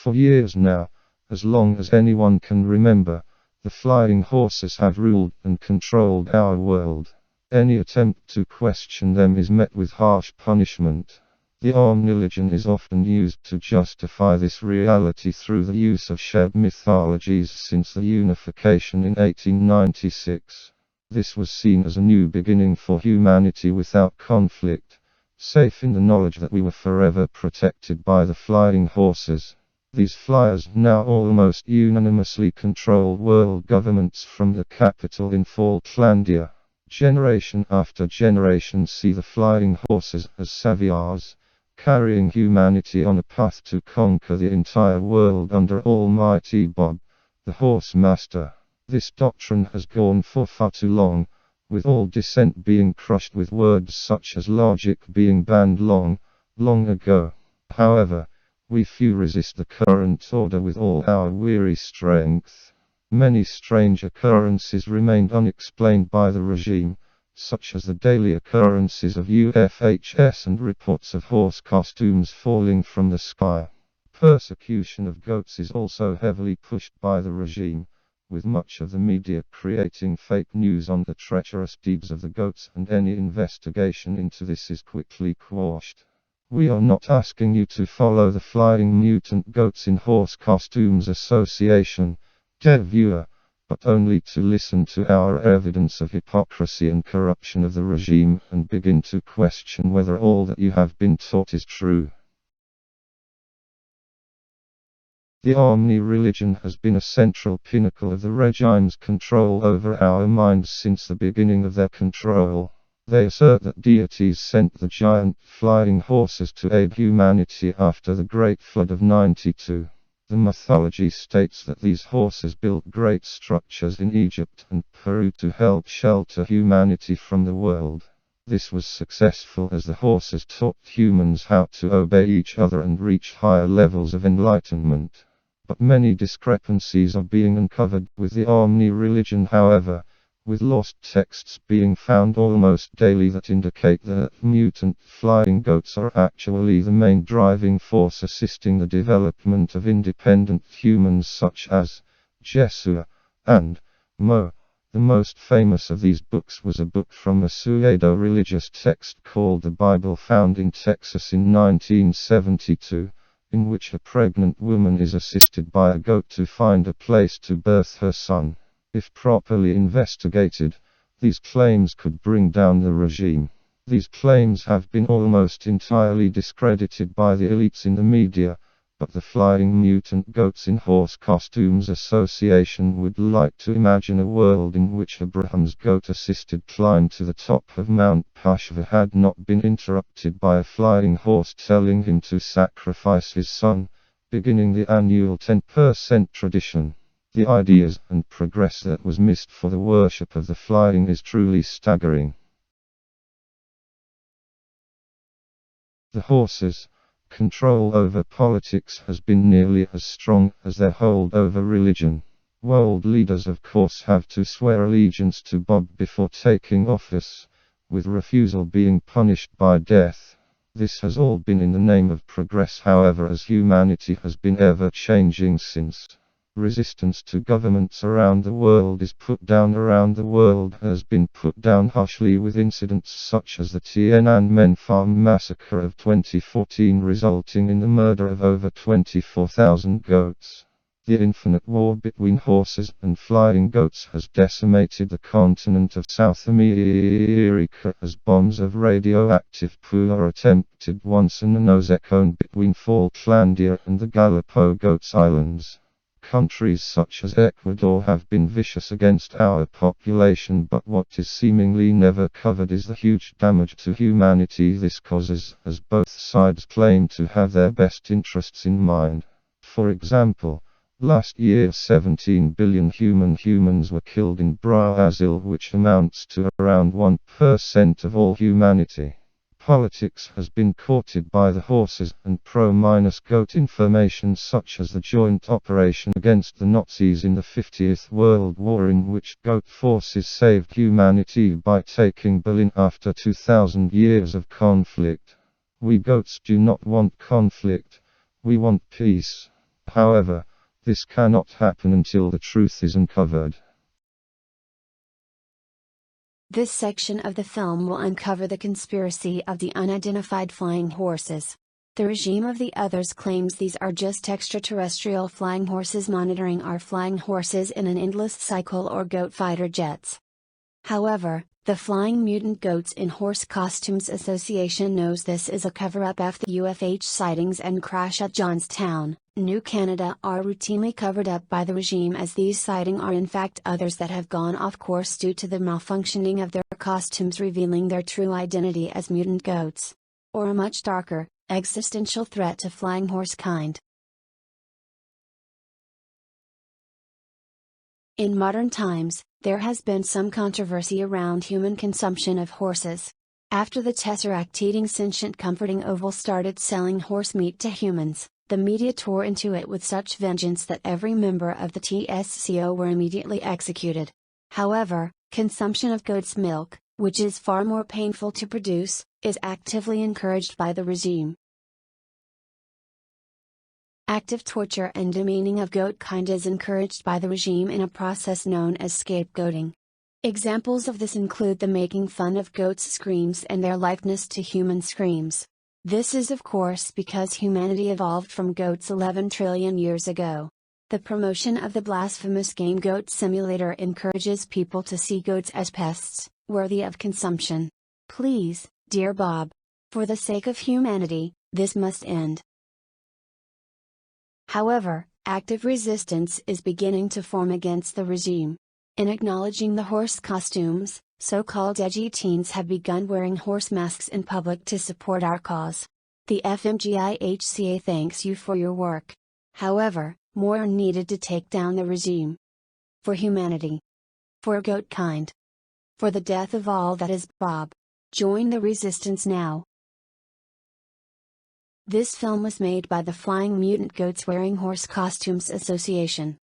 For years now, as long as anyone can remember, the flying horses have ruled and controlled our world. Any attempt to question them is met with harsh punishment. The Omni-religion is often used to justify this reality through the use of shared mythologies since the unification in 1896. This was seen as a new beginning for humanity without conflict, safe in the knowledge that we were forever protected by the flying horses. These flyers now almost unanimously control world governments from the capital in Falklandia. Generation after generation see the flying horses as saviors, carrying humanity on a path to conquer the entire world under Almighty Bob, the Horse Master. This doctrine has gone for far too long, with all dissent being crushed with words such as logic being banned long, long ago. However, we few resist the current order with all our weary strength. Many strange occurrences remained unexplained by the regime, such as the daily occurrences of UFHs and reports of horse costumes falling from the sky. Persecution of goats is also heavily pushed by the regime, with much of the media creating fake news on the treacherous deeds of the goats, and any investigation into this is quickly quashed. We are not asking you to follow the Flying Mutant Goats in Horse Costumes Association, dear viewer, but only to listen to our evidence of hypocrisy and corruption of the regime and begin to question whether all that you have been taught is true. The Omni-religion has been a central pinnacle of the regime's control over our minds since the beginning of their control. They assert that deities sent the giant flying horses to aid humanity after the Great Flood of '92. The mythology states that these horses built great structures in Egypt and Peru to help shelter humanity from the world. This was successful as the horses taught humans how to obey each other and reach higher levels of enlightenment. But many discrepancies are being uncovered with the Omni-religion, however, with lost texts being found almost daily that indicate that mutant flying goats are actually the main driving force assisting the development of independent humans such as Jesua and Mo. The most famous of these books was a book from a pseudo-religious text called the Bible, found in Texas in 1972, in which a pregnant woman is assisted by a goat to find a place to birth her son. If properly investigated, these claims could bring down the regime. These claims have been almost entirely discredited by the elites in the media, but the Flying Mutant Goats in Horse Costumes Association would like to imagine a world in which Abraham's goat-assisted climb to the top of Mount Pashva had not been interrupted by a flying horse telling him to sacrifice his son, beginning the annual 10% tradition. The ideas and progress that was missed for the worship of the flying is truly staggering. The horses' control over politics has been nearly as strong as their hold over religion. World leaders of course have to swear allegiance to Bob before taking office, with refusal being punished by death. This has all been in the name of progress, however, as humanity has been ever changing since. Resistance to governments around the world is put down around the world has been put down harshly, with incidents such as the Tiananmen Farm massacre of 2014 resulting in the murder of over 24,000 goats. The infinite war between horses and flying goats has decimated the continent of South America as bombs of radioactive poo are attempted once in the Nose-Cone between Falklandia and the Galapagos Islands. Countries such as Ecuador have been vicious against our population, but what is seemingly never covered is the huge damage to humanity this causes, as both sides claim to have their best interests in mind. For example, last year 17 billion humans were killed in Brazil, which amounts to around 1% of all humanity. Politics has been courted by the horses and pro-goat information, such as the joint operation against the Nazis in the 50th World War, in which goat forces saved humanity by taking Berlin after 2,000 years of conflict. We goats do not want conflict, we want peace. However, this cannot happen until the truth is uncovered. This section of the film will uncover the conspiracy of the unidentified flying horses. The regime of the others claims these are just extraterrestrial flying horses monitoring our flying horses in an endless cycle or goat fighter jets. However, the Flying Mutant Goats in Horse Costumes Association knows this is a cover-up after the UFH sightings and crash at Johnstown, New Canada are routinely covered up by the regime, as these sightings are in fact others that have gone off course due to the malfunctioning of their costumes, revealing their true identity as mutant goats. Or a much darker, existential threat to flying horse kind. In modern times, there has been some controversy around human consumption of horses. After the Tesseract-eating sentient comforting oval started selling horse meat to humans, the media tore into it with such vengeance that every member of the TSCO were immediately executed. However, consumption of goat's milk, which is far more painful to produce, is actively encouraged by the regime. Active torture and demeaning of goat kind is encouraged by the regime in a process known as scapegoating. Examples of this include the making fun of goats' screams and their likeness to human screams. This is of course because humanity evolved from goats 11 trillion years ago. The promotion of the blasphemous game Goat Simulator encourages people to see goats as pests, worthy of consumption. Please, dear Bob. For the sake of humanity, this must end. However, active resistance is beginning to form against the regime. In acknowledging the horse costumes, so-called edgy teens have begun wearing horse masks in public to support our cause. The FMGIHCA thanks you for your work. However, more are needed to take down the regime. For humanity. For goat kind. For the death of all that is Bob. Join the resistance now. This film was made by the Flying Mutant Goats Wearing Horse Costumes Association.